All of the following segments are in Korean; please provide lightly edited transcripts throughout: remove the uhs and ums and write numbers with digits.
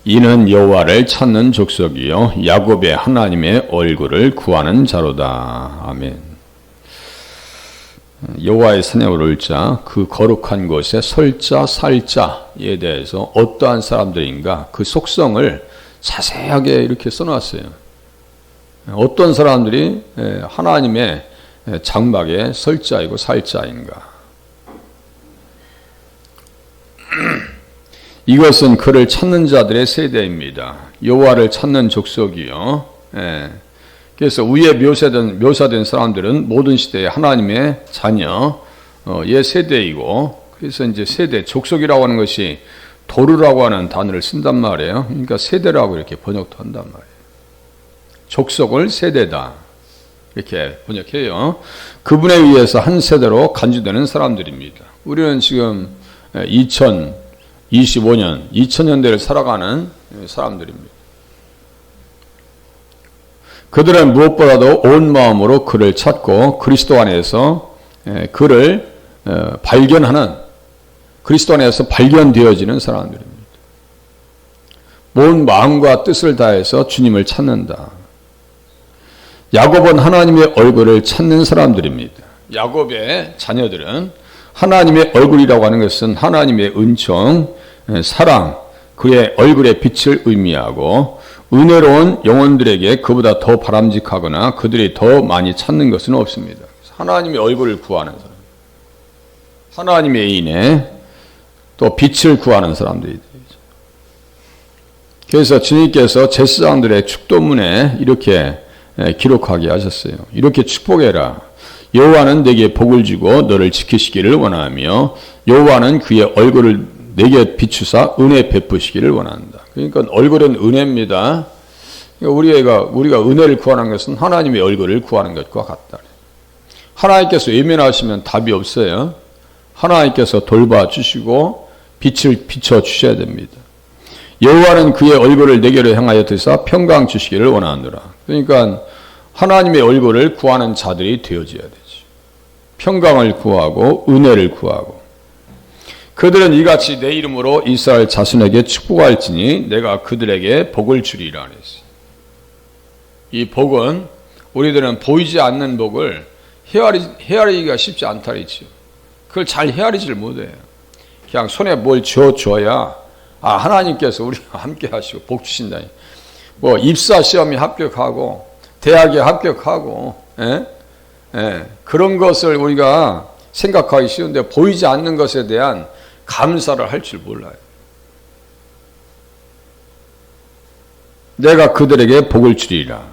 이는 여호와를 찾는 족속이요 야곱의 하나님의 얼굴을 구하는 자로다. 아멘. 여호와의 산에 오를 자, 그 거룩한 곳에 설 자, 살 자에 대해서 어떠한 사람들인가 그 속성을 자세하게 이렇게 써놨어요. 어떤 사람들이 하나님의 장막에 설 자이고 살 자인가. 이것은 그를 찾는 자들의 세대입니다. 여호와를 찾는 족속이요. 그래서 위에 묘사된 사람들은 모든 시대에 하나님의 자녀의 세대이고, 그래서 이제 세대, 족속이라고 하는 것이 도르라고 하는 단어를 쓴단 말이에요. 그러니까 세대라고 이렇게 번역도 한단 말이에요. 족속을 세대다 이렇게 번역해요. 그분에 의해서 한 세대로 간주되는 사람들입니다. 우리는 지금 2025년, 2000년대를 살아가는 사람들입니다. 그들은 무엇보다도 온 마음으로 그를 찾고 그리스도 안에서 그를 발견하는, 그리스도 안에서 발견되어지는 사람들입니다. 온 마음과 뜻을 다해서 주님을 찾는다. 야곱은 하나님의 얼굴을 찾는 사람들입니다. 야곱의 자녀들은 하나님의 얼굴이라고 하는 것은 하나님의 은총, 사랑, 그의 얼굴의 빛을 의미하고, 은혜로운 영혼들에게 그보다 더 바람직하거나 그들이 더 많이 찾는 것은 없습니다. 하나님의 얼굴을 구하는 사람, 하나님의 인에 또 빛을 구하는 사람들이 되죠. 그래서 주님께서 제사장들의 축도문에 이렇게 기록하게 하셨어요. 이렇게 축복해라. 여호와는 내게 복을 주고 너를 지키시기를 원하며 여호와는 그의 얼굴을 내게 비추사 은혜 베푸시기를 원한다. 그러니까 얼굴은 은혜입니다. 우리가 은혜를 구하는 것은 하나님의 얼굴을 구하는 것과 같다. 하나님께서 외면하시면 답이 없어요. 하나님께서 돌봐주시고 빛을 비춰주셔야 됩니다. 여호와는 그의 얼굴을 내게로 향하여 드사 평강 주시기를 원하노라. 그러니까 하나님의 얼굴을 구하는 자들이 되어져야 되죠. 평강을 구하고 은혜를 구하고. 그들은 이같이 내 이름으로 이스라엘 자손에게 축복할지니 내가 그들에게 복을 주리라 그랬어요. 이 복은 우리들은 보이지 않는 복을 헤아리기가 쉽지 않다 그랬죠. 그걸 잘 헤아리지를 못해요. 그냥 손에 뭘 쥐어줘야 하나님께서 우리와 함께 하시고 복 주신다니. 뭐 입사 시험에 합격하고 대학에 합격하고 그런 것을 우리가 생각하기 쉬운데 보이지 않는 것에 대한 감사를 할 줄 몰라요. 내가 그들에게 복을 주리라.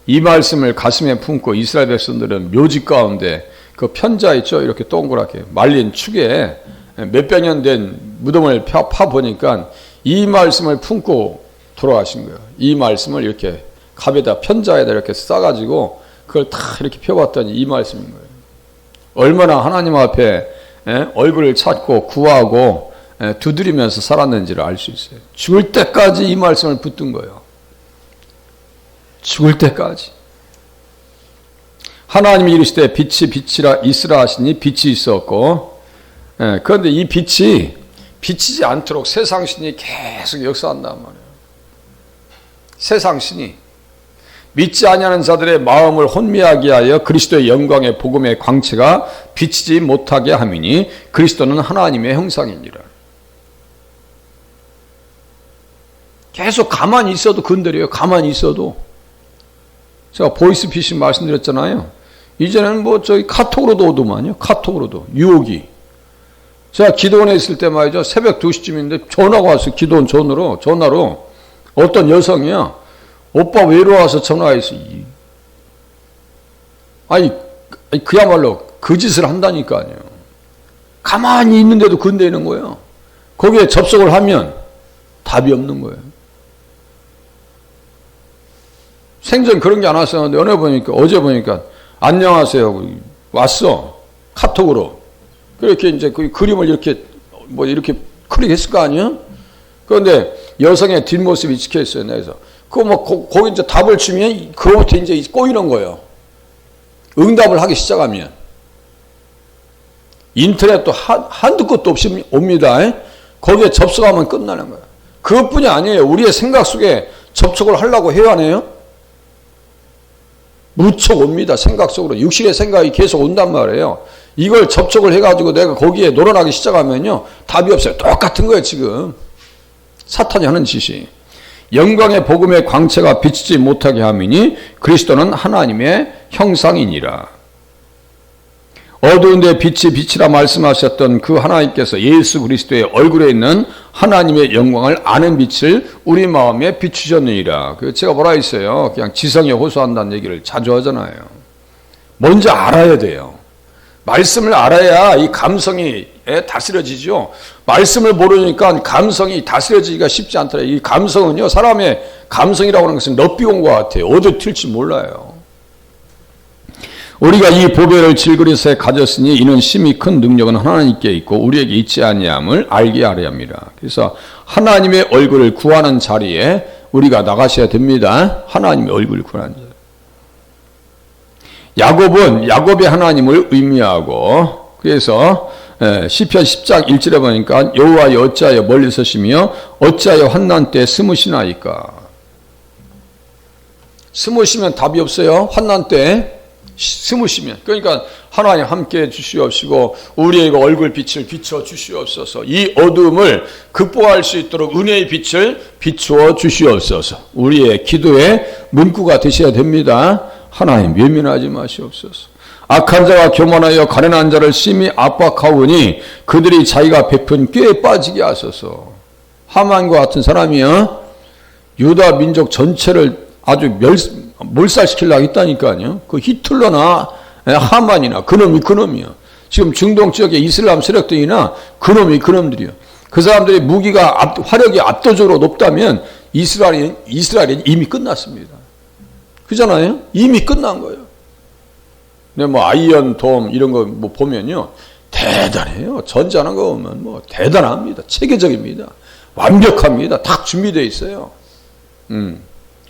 이 말씀을 가슴에 품고 이스라엘 백성들은 묘지 가운데 그 편자 있죠? 이렇게 동그랗게 말린 축에 몇백 년 된 무덤을 파보니까 이 말씀을 품고 돌아가신 거예요. 이 말씀을 이렇게 갑에다 편자에다 이렇게 싸가지고 그걸 다 이렇게 펴봤더니 이 말씀인 거예요. 얼마나 하나님 앞에 얼굴을 찾고 구하고 두드리면서 살았는지를 알 수 있어요. 죽을 때까지 이 말씀을 붙든 거예요. 죽을 때까지. 하나님이 이르시되 빛이 빛이라 있으라 하시니 빛이 있었고, 그런데 이 빛이 비치지 않도록 세상 신이 계속 역사한단 말이에요. 세상 신이 믿지 아니하는 자들의 마음을 혼미하게 하여 그리스도의 영광의 복음의 광채가 비치지 못하게 함이니 그리스도는 하나님의 형상이니라. 계속 가만히 있어도 건드려요. 가만히 있어도. 제가 보이스피싱 말씀드렸잖아요. 이제는 뭐 저희 카톡으로도 오더만요. 카톡으로도 유혹이. 제가 기도원에 있을 때 말이죠. 새벽 2시쯤인데 전화가 왔어요. 기도원 전화로 어떤 여성이야. 오빠 외로워서 전화했어. 아니 그야말로 그 짓을 한다니까요. 가만히 있는데도 건드리는 거예요. 거기에 접속을 하면 답이 없는 거예요. 생전 그런 게 안 왔었는데 어제 보니까 안녕하세요. 왔어. 카톡으로. 그렇게 이제 그 그림을 이렇게 클릭했을 거 아니에요? 그런데 여성의 뒷모습이 찍혀 있어요. 그래서 거기 이제 답을 주면 그거부터 이제 꼬이는 거예요. 응답을 하기 시작하면. 인터넷도 한두 것도 없이 옵니다. 거기에 접속하면 끝나는 거예요. 그것뿐이 아니에요. 우리의 생각 속에 접촉을 하려고 해야 하네요. 무척 옵니다. 생각 속으로. 육신의 생각이 계속 온단 말이에요. 이걸 접촉을 해가지고 내가 거기에 놀아나기 시작하면요. 답이 없어요. 똑같은 거예요, 지금. 사탄이 하는 짓이. 영광의 복음의 광채가 비치지 못하게 함이니 그리스도는 하나님의 형상이니라. 어두운 데 빛이 빛이라 말씀하셨던 그 하나님께서 예수 그리스도의 얼굴에 있는 하나님의 영광을 아는 빛을 우리 마음에 비추셨느니라. 제가 뭐라 했어요? 그냥 지성에 호소한다는 얘기를 자주 하잖아요. 먼저 알아야 돼요. 말씀을 알아야 이 감성이 다스려지죠. 말씀을 모르니까 감성이 다스려지기가 쉽지 않더라고요. 이 감성은요, 사람의 감성이라고 하는 것은 넙비온 것 같아요. 어디 튈지 몰라요. 우리가 이 보배를 질그릇에 가졌으니 이는 심히 큰 능력은 하나님께 있고 우리에게 있지 아니함을 알게 하려 합니다. 그래서 하나님의 얼굴을 구하는 자리에 우리가 나가셔야 됩니다. 하나님의 얼굴을 구하는 자리. 야곱은 야곱의 하나님을 의미하고, 그래서 시편 10장 1절에 보니까 여호와여 어찌하여 멀리 서시며 어찌하여 환난 때 숨으시나이까. 숨으시면 답이 없어요. 환난 때 숨으시면. 그러니까 하나님 함께해 주시옵시고 우리에게 얼굴 빛을 비춰 주시옵소서. 이 어둠을 극복할 수 있도록 은혜의 빛을 비추어 주시옵소서. 우리의 기도의 문구가 되셔야 됩니다. 하나님 예민하지 마시옵소서. 악한 자가 교만하여 가련한 자를 심히 압박하오니 그들이 자기가 베푼 꾀에 빠지게 하소서. 하만과 같은 사람이요, 유다 민족 전체를 아주 몰살시키려고 했다니까요. 그 히틀러나 하만이나 그놈이요. 지금 중동 지역의 이슬람 세력들이나 그놈들이요. 그 사람들의 무기가 화력이 압도적으로 높다면 이스라엘은 이미 끝났습니다. 그잖아요? 이미 끝난 거예요. 근데 뭐 아이언돔 이런 거 뭐 보면요, 대단해요. 전자하는 거 보면 뭐 대단합니다. 체계적입니다. 완벽합니다. 다 준비되어 있어요.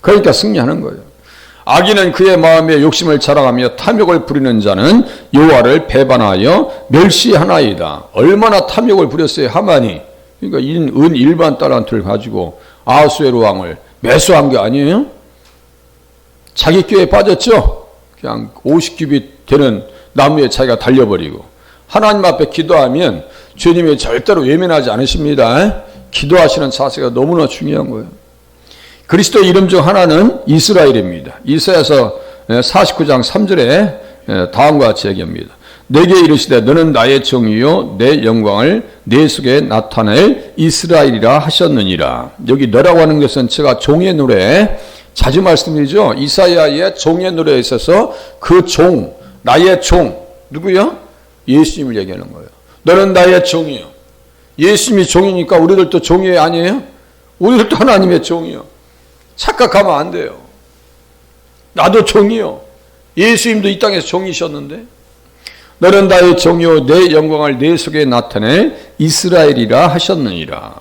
그러니까 승리하는 거예요. 악인은 그의 마음에 욕심을 자랑하며 탐욕을 부리는 자는 여호와를 배반하여 멸시하나이다. 얼마나 탐욕을 부렸어요, 하만이. 그러니까 은 1만 달란트를 가지고 아하수에로 왕을 매수한 게 아니에요? 자기 꾀에 빠졌죠? 그냥 50규빗 되는 나무에 자기가 달려버리고. 하나님 앞에 기도하면 주님이 절대로 외면하지 않으십니다. 기도하시는 자세가 너무나 중요한 거예요. 그리스도의 이름 중 하나는 이스라엘입니다. 이사야서 49장 3절에 다음과 같이 얘기합니다. 내게 이르시되 너는 나의 정의요 내 영광을 내 속에 나타낼 이스라엘이라 하셨느니라. 여기 너라고 하는 것은 제가 종의 노래 자주 말씀드리죠. 이사야의 종의 노래에 있어서 그 종, 나의 종, 누구요? 예수님을 얘기하는 거예요. 너는 나의 종이요. 예수님이 종이니까 우리들도 종이 아니에요? 우리들도 하나님의 종이요. 착각하면 안 돼요. 나도 종이요. 예수님도 이 땅에서 종이셨는데. 너는 나의 종이요 내 영광을 내 속에 나타낼 이스라엘이라 하셨느니라.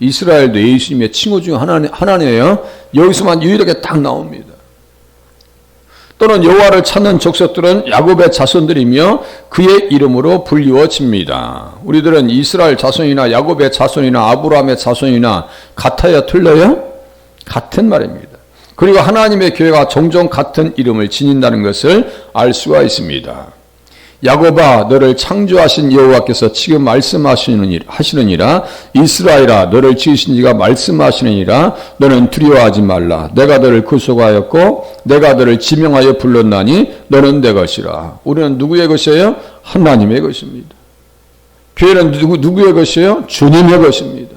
이스라엘도 예수님의 칭호 중 하나네요. 여기서만 유일하게 딱 나옵니다. 또는 여호와를 찾는 족속들은 야곱의 자손들이며 그의 이름으로 불리워집니다. 우리들은 이스라엘 자손이나 야곱의 자손이나 아브라함의 자손이나 같아야 틀려요? 같은 말입니다. 그리고 하나님의 교회가 종종 같은 이름을 지닌다는 것을 알 수가 있습니다. 야곱아 너를 창조하신 여호와께서 지금 말씀하시느니라. 이스라엘아 너를 지으신 이가 말씀하시느니라. 너는 두려워하지 말라. 내가 너를 구속하였고 내가 너를 지명하여 불렀나니 너는 내 것이라. 우리는 누구의 것이에요? 하나님의 것입니다. 교회는 누구의 것이에요? 주님의 것입니다.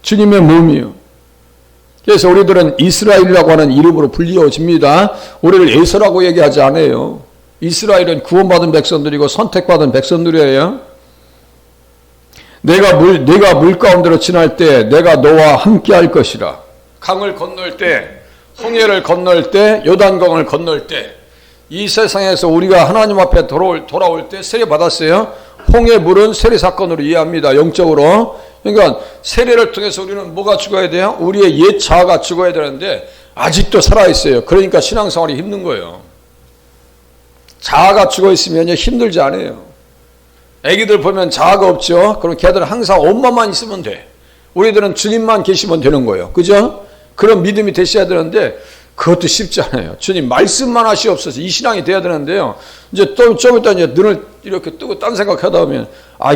주님의 몸이요. 그래서 우리들은 이스라엘이라고 하는 이름으로 불리워집니다. 우리를 에서라고 얘기하지 않아요. 이스라엘은 구원받은 백성들이고 선택받은 백성들이에요. 내가 물 가운데로 지날 때 내가 너와 함께 할 것이라. 강을 건널 때, 홍해를 건널 때, 요단강을 건널 때, 이 세상에서 우리가 하나님 앞에 돌아올 때 세례 받았어요. 홍해 물은 세례 사건으로 이해합니다. 영적으로. 그러니까 세례를 통해서 우리는 뭐가 죽어야 돼요? 우리의 옛 자아가 죽어야 되는데 아직도 살아있어요. 그러니까 신앙생활이 힘든 거예요. 자아가 죽어있으면 힘들지 않아요. 애기들 보면 자아가 없죠. 그럼 걔들은 항상 엄마만 있으면 돼. 우리들은 주님만 계시면 되는 거예요. 그죠? 그런 믿음이 되셔야 되는데 그것도 쉽지 않아요. 주님 말씀만 하시옵소서. 이 신앙이 돼야 되는데요. 이제 좀 이따 이제 눈을 이렇게 뜨고 딴 생각하다 보면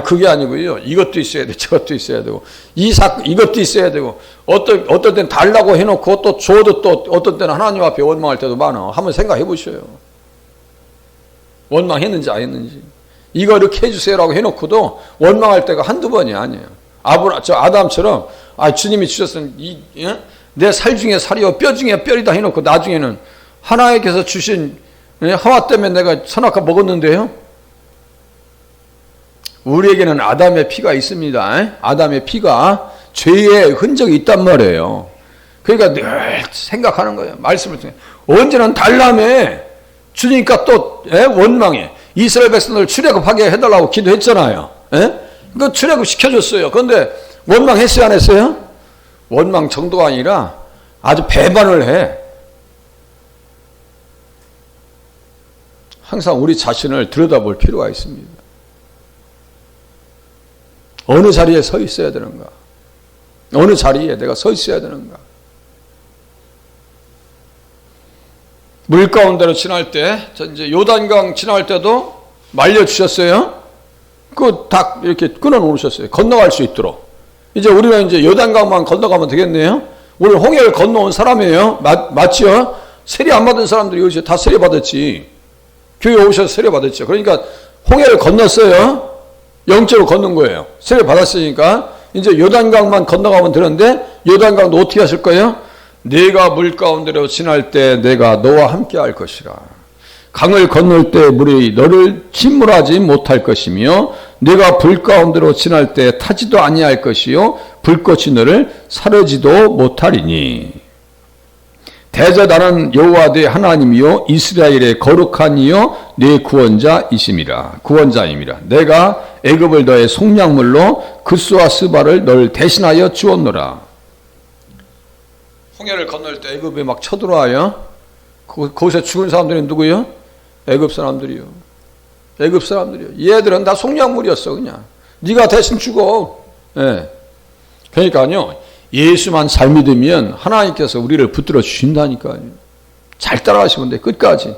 그게 아니고요. 이것도 있어야 돼. 저것도 있어야 되고 이것도 있어야 되고 어떨 땐 달라고 해놓고 또 줘도 또 어떤 때는 하나님 앞에 원망할 때도 많아. 한번 생각해 보셔요. 원망했는지 안 했는지. 이거 이렇게 해주세요라고 해놓고도 원망할 때가 한두 번이 아니에요. 아담처럼 주님이 주셨으면 내 살 중에 살이요 뼈 중에 뼈이다 해놓고 나중에는 하나님께서 주신 하와 때문에 내가 선악과 먹었는데요. 우리에게는 아담의 피가 있습니다. 아담의 피가 죄의 흔적이 있단 말이에요. 그러니까 늘 생각하는 거예요. 말씀을 통해 언제는 달라매 주니까 또 원망해. 이스라엘 백성들 출애굽하게 해달라고 기도했잖아요. 그 출애굽 시켜줬어요. 그런데 원망했어요 안 했어요? 원망 정도가 아니라 아주 배반을 해. 항상 우리 자신을 들여다볼 필요가 있습니다. 어느 자리에 서 있어야 되는가? 어느 자리에 내가 서 있어야 되는가? 물 가운데로 지날 때, 이제 요단강 지날 때도 말려주셨어요. 그 닭 이렇게 끊어 놓으셨어요. 건너갈 수 있도록. 이제 우리는 이제 요단강만 건너가면 되겠네요. 우리 홍해를 건너온 사람이에요. 맞지요? 세례 안 받은 사람들이 여기서 다 세례 받았지. 교회 오셔서 세례 받았죠. 그러니까 홍해를 건넜어요. 영적으로 건넌 거예요. 세례 받았으니까 이제 요단강만 건너가면 되는데 요단강도 어떻게 하실 거예요? 내가 물 가운데로 지날 때 내가 너와 함께 할 것이라. 강을 건널 때 물이 너를 침몰하지 못할 것이며 내가 불 가운데로 지날 때 타지도 아니할 것이요 불꽃이 너를 사르지도 못하리니. 대저 나는 여호와 네 하나님이요 이스라엘의 거룩한 이요 네 구원자임이라. 내가 애굽을 너의 속량물로 그스와 스바를 너를 대신하여 주었노라. 홍해를 건널 때 애굽에 막 쳐들어와요. 거기서 죽은 사람들이 누구요? 애굽 사람들이요. 애굽 사람들이요. 얘들은 다 속량물이었어 그냥. 네가 대신 죽어. 그러니까요. 예수만 잘 믿으면 하나님께서 우리를 붙들어 주신다니까요. 잘 따라가시면 돼. 끝까지.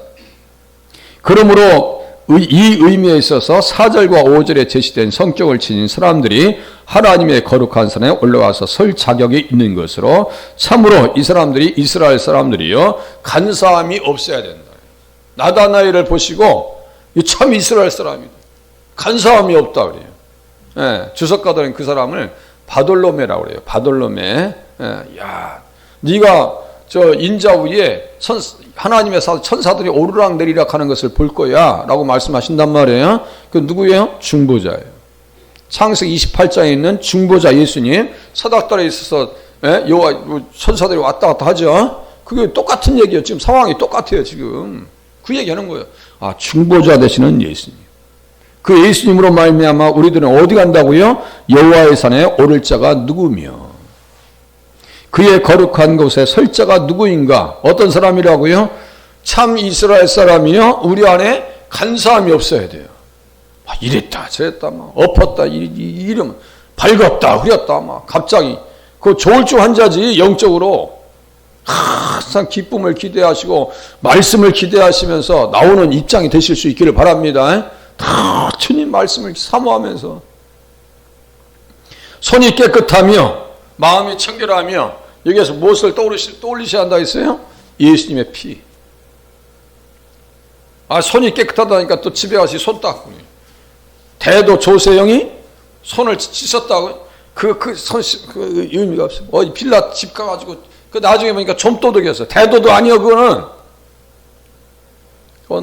그러므로 이 의미에 있어서 4절과 5절에 제시된 성격을 지닌 사람들이 하나님의 거룩한 산에 올라가서 설 자격이 있는 것으로 참으로 이 사람들이 이스라엘 사람들이요 간사함이 없어야 된다. 나다나엘을 보시고 참 이스라엘 사람이다. 간사함이 없다 그래요. 주석가들은 그 사람을 바돌로메라고 그래요. 바돌로메. 네가 저 인자 위에 하나님의 천사들이 오르락 내리락 하는 것을 볼 거야 라고 말씀하신단 말이에요. 그 누구예요? 중보자예요. 창세기 28장에 있는 중보자 예수님 사닥달에 있어서 천사들이 왔다 갔다 하죠. 그게 똑같은 얘기예요. 지금 상황이 똑같아요. 지금 그 얘기하는 거예요. 중보자 되시는 예수님. 그 예수님으로 말미암아 우리들은 어디 간다고요? 여호와의 산에 오를 자가 누구며 그의 거룩한 곳에 설 자가 누구인가? 어떤 사람이라고요? 참 이스라엘 사람이요. 우리 안에 간사함이 없어야 돼요. 이랬다 저랬다 막 엎었다 이러면 밝았다 흐렸다 막 갑자기 그 조울증 환자지. 영적으로 항상 기쁨을 기대하시고 말씀을 기대하시면서 나오는 입장이 되실 수 있기를 바랍니다. 다 주님 말씀을 사모하면서 손이 깨끗하며 마음이 청결하며 여기에서 무엇을 떠올리셔야 한다 했어요? 예수님의 피. 손이 깨끗하다니까 또 집에 가서 손 닦고. 대도 조세영이 손을 씻었다고? 그 의미가 없어요. 빌라 집 가가지고, 나중에 보니까 좀도둑이었어. 대도도 아니요, 그거는.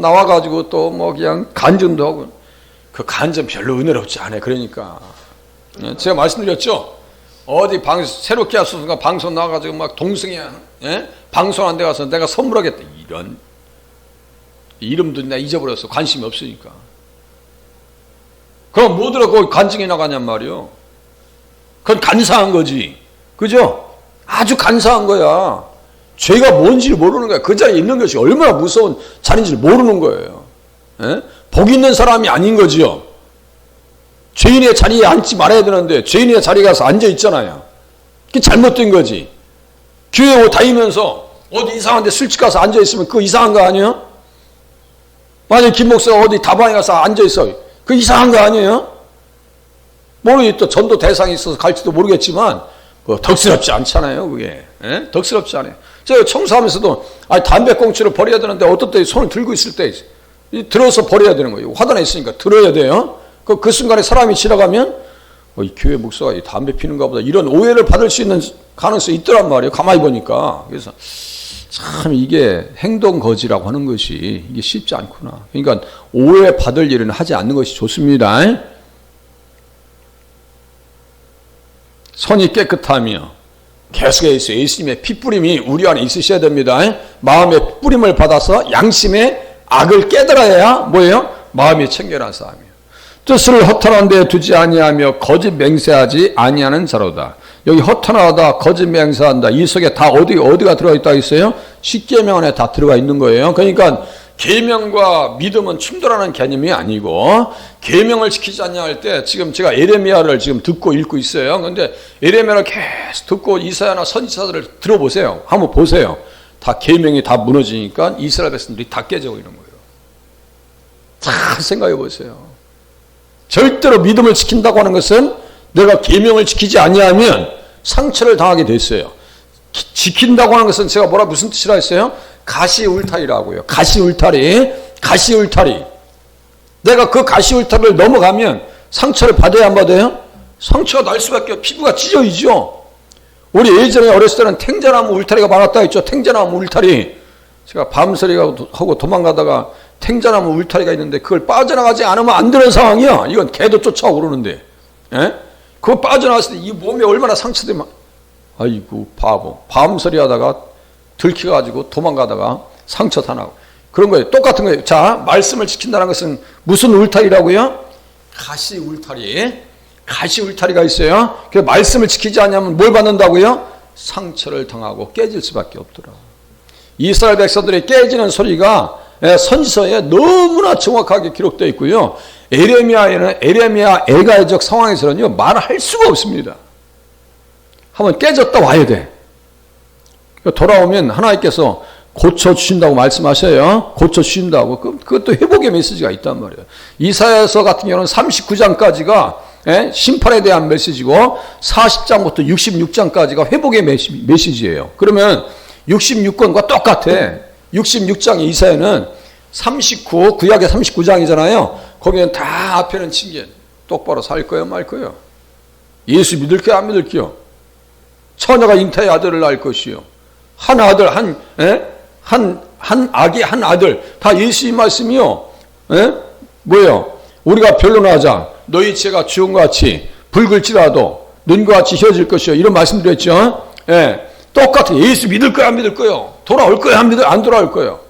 나와가지고 또 그냥 간증도 하고. 그 간증 별로 은혜롭지 않아요. 그러니까. 제가 말씀드렸죠? 어디 새롭게 하소서가 방송 나와가지고 막 동승이야. 방송 안 돼 가서 내가 선물하겠다. 이런. 이름도 내가 잊어버렸어. 관심이 없으니까. 그럼 뭐더라 거기 간증이 나가냔 말이요. 그건 간사한 거지. 그죠? 아주 간사한 거야. 죄가 뭔지를 모르는 거야. 그 자리에 있는 것이 얼마나 무서운 자리인지를 모르는 거예요. 복 있는 사람이 아닌 거지요. 죄인의 자리에 앉지 말아야 되는데 죄인의 자리에 가서 앉아 있잖아요. 그게 잘못된 거지. 교회 다니면서 어디 이상한 데 술집 가서 앉아있으면 그거 이상한 거 아니에요? 만약에 김 목사가 어디 다방에 가서 앉아있어. 그거 이상한 거 아니에요? 모르겠다. 전도 대상이 있어서 갈지도 모르겠지만 덕스럽지 않잖아요. 그게. 예? 덕스럽지 않아요. 제가 청소하면서도 담배꽁초를 버려야 되는데 어떨 때 손을 들고 있을 때 들어서 버려야 되는 거예요. 화단에 있으니까 들어야 돼요. 그 순간에 사람이 지나가면 이 교회 목사가 이 담배 피는가 보다 이런 오해를 받을 수 있는 가능성이 있더란 말이에요. 가만히 보니까. 그래서 참 이게 행동거지라고 하는 것이 이게 쉽지 않구나. 그러니까 오해 받을 일은 하지 않는 것이 좋습니다. 손이 깨끗하며 계속해서 예수님의 피뿌림이 우리 안에 있으셔야 됩니다. 마음의 뿌림을 받아서 양심의 악을 깨달아야 뭐예요? 마음이 청결한 사람이에요. 뜻을 허탄한 데 두지 아니하며 거짓 맹세하지 아니하는 자로다. 여기 허탄하다, 거짓 맹세한다. 이 속에 다 어디가 들어가 있다 있어요? 십계명 안에 다 들어가 있는 거예요. 그러니까 계명과 믿음은 충돌하는 개념이 아니고 계명을 지키지 않냐 할 때 지금 제가 에레미야를 지금 듣고 읽고 있어요. 그런데 에레미야를 계속 듣고 이사야나 선지자들을 들어보세요. 한번 보세요. 다 계명이 다 무너지니까 이스라엘 백성들이 다 깨져버리는 거예요. 잘 생각해 보세요. 절대로 믿음을 지킨다고 하는 것은 내가 계명을 지키지 아니하면 상처를 당하게 됐어요. 지킨다고 하는 것은 제가 무슨 뜻이라 했어요? 가시울타리라고요. 가시울타리. 내가 그 가시울타리를 넘어가면 상처를 받아야 안 받아요? 상처가 날 수밖에 없어요. 피부가 찢어지죠. 우리 예전에 어렸을 때는 탱자나무 울타리가 많았다 했죠. 탱자나무 울타리. 제가 밤서리하고 도망가다가 탱자나무 울타리가 있는데 그걸 빠져나가지 않으면 안 되는 상황이야. 이건 개도 쫓아오고 그러는데. 예? 그거 빠져나갔을 때 이 몸에 얼마나 상처들이 아이고 바보. 밤서리 하다가 들켜가지고 도망가다가 상처 다 나고. 그런 거예요. 똑같은 거예요. 자, 말씀을 지킨다는 것은 무슨 울타리라고요? 가시 울타리가 있어요. 그래서 말씀을 지키지 않으면 뭘 받는다고요? 상처를 당하고 깨질 수밖에 없더라. 이스라엘 백성들이 깨지는 소리가 선지서에 너무나 정확하게 기록되어 있고요. 에레미야 애가적 상황에서는요, 말할 수가 없습니다. 한번 깨졌다 와야 돼. 돌아오면 하나님께서 고쳐주신다고 말씀하셔요. 고쳐주신다고. 그것도 회복의 메시지가 있단 말이에요. 이사야서 같은 경우는 39장까지가 심판에 대한 메시지고 40장부터 66장까지가 회복의 메시지예요. 그러면 66권과 똑같아. 66장 이사야는 구약의 39장이잖아요. 거기는 다 앞에는 칭찬. 똑바로 살 거예요, 말 거예요. 예수 믿을 거야, 안 믿을 거요. 처녀가 잉태의 아들을 낳을 것이요. 한 아들, 한 아기, 한 아들. 다 예수의 말씀이요. 뭐예요? 우리가 변론하자. 너희 죄가 주홍과 같이 붉을지라도 눈과 같이 휘어질 것이요. 이런 말씀 드렸죠. 똑같아. 예수 믿을 거야, 안 믿을 거요. 돌아올 거야, 안 돌아올 거요.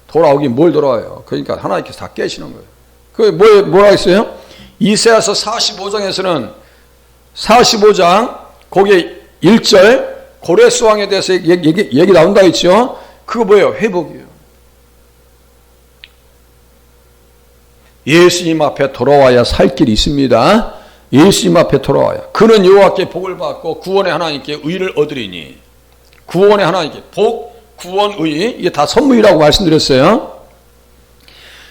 돌아오긴 뭘 돌아와요. 그러니까 하나님께서 다 깨시는 거예요. 그게 뭐라 했어요? 이사야서 45장에서는 45장 거기에 1절 고레스 왕에 대해서 얘기 나온다 했죠. 그거 뭐예요? 회복이에요. 예수님 앞에 돌아와야 살 길이 있습니다. 예수님 앞에 돌아와야. 그는 여호와께 복을 받고 구원의 하나님께 의를 얻으리니. 구원의 하나님께 복, 구원, 의 이게 다 선물이라고 말씀드렸어요.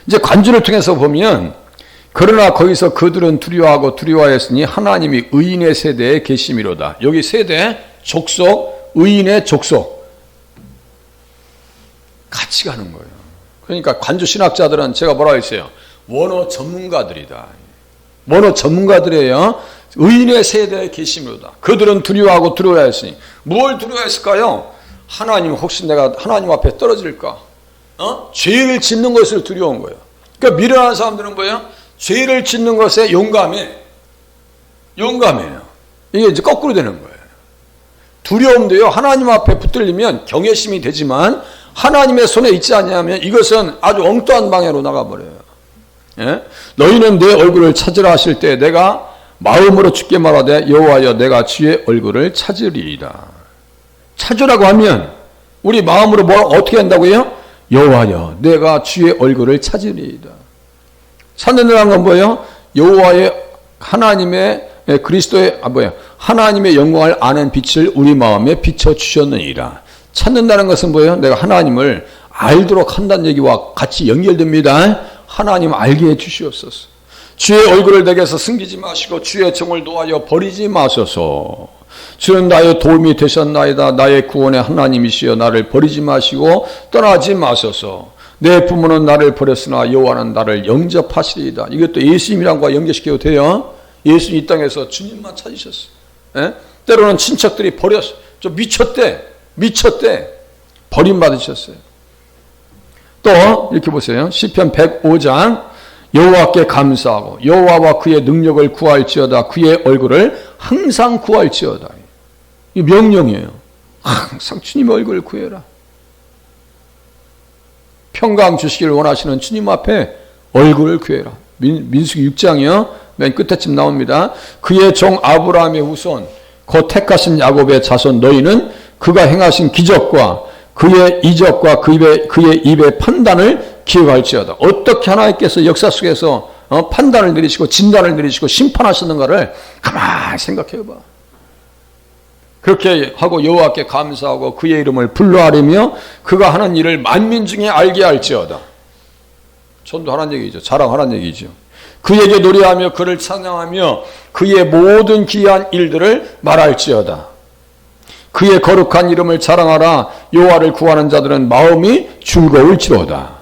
이제 관주를 통해서 보면 그러나 거기서 그들은 두려워하였으니 하나님이 의인의 세대에 계심이로다. 여기 세대, 족속, 의인의 족속 같이 가는 거예요. 그러니까 관주 신학자들은 제가 뭐라고 했어요? 원어 전문가들이다. 원어 전문가들이에요. 의인의 세대에 계심이로다. 그들은 두려워하였으니 뭘 두려워했을까요? 하나님 혹시 내가 하나님 앞에 떨어질까? 죄를 짓는 것을 두려운 거예요. 그러니까 미련한 사람들은 뭐예요? 죄를 짓는 것에 용감해요. 이게 이제 거꾸로 되는 거예요. 두려움도요, 하나님 앞에 붙들리면 경외심이 되지만 하나님의 손에 있지 않냐면 이것은 아주 엉뚱한 방향으로 나가버려요. 너희는 내 얼굴을 찾으라 하실 때 내가 마음으로 주께 말하되 여호와여 내가 주의 얼굴을 찾으리이다. 찾으라고 하면 우리 마음으로 어떻게 한다고요? 여호와여 내가 주의 얼굴을 찾으리이다. 찾는다는 건 뭐예요? 여호와의 하나님의 그리스도의 하나님의 영광을 아는 빛을 우리 마음에 비춰 주셨느니라. 찾는다는 것은 뭐예요? 내가 하나님을 알도록 한다는 얘기와 같이 연결됩니다. 하나님 알게 해 주시옵소서. 주의 얼굴을 내게서 숨기지 마시고 주의 정을 놓아여 버리지 마소서. 주는 나의 도움이 되셨나이다. 나의 구원의 하나님이시여 나를 버리지 마시고 떠나지 마소서. 내 부모는 나를 버렸으나 여호와는 나를 영접하시리이다. 이것도 예수님이랑과 연결시켜도 돼요. 예수님 이 땅에서 주님만 찾으셨어요. 예? 때로는 친척들이 버렸어요. 좀 미쳤대. 버림받으셨어요. 또 이렇게 보세요. 시편 105장 여호와께 감사하고 여호와와 그의 능력을 구할지어다. 그의 얼굴을 항상 구할지어다. 이 명령이에요. 항상 주님의 얼굴을 구해라. 평강 주시기를 원하시는 주님 앞에 얼굴을 구해라. 민수기 6장이요. 맨 끝에쯤 나옵니다. 그의 종 아브라함의 후손 곧 택하신 야곱의 자손 너희는 그가 행하신 기적과 그의 이적과 그의 입의 판단을 기억할지어다. 어떻게 하나님께서 역사 속에서 판단을 내리시고 진단을 내리시고 심판하시는가를 가만히 생각해봐. 그렇게 하고 여호와께 감사하고 그의 이름을 불러하리며 그가 하는 일을 만민 중에 알게 할지어다. 전도하라는 얘기죠. 자랑하라는 얘기죠. 그에게 노래하며 그를 찬양하며 그의 모든 기이한 일들을 말할지어다. 그의 거룩한 이름을 자랑하라. 여호와를 구하는 자들은 마음이 즐거울지로다.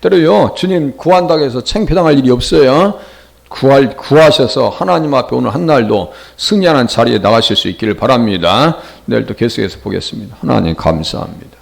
절대로요. 주님 구한다고 해서 창피당할 일이 없어요. 구하셔서 하나님 앞에 오늘 한날도 승리하는 자리에 나가실 수 있기를 바랍니다. 내일 또 계속해서 보겠습니다. 하나님 감사합니다.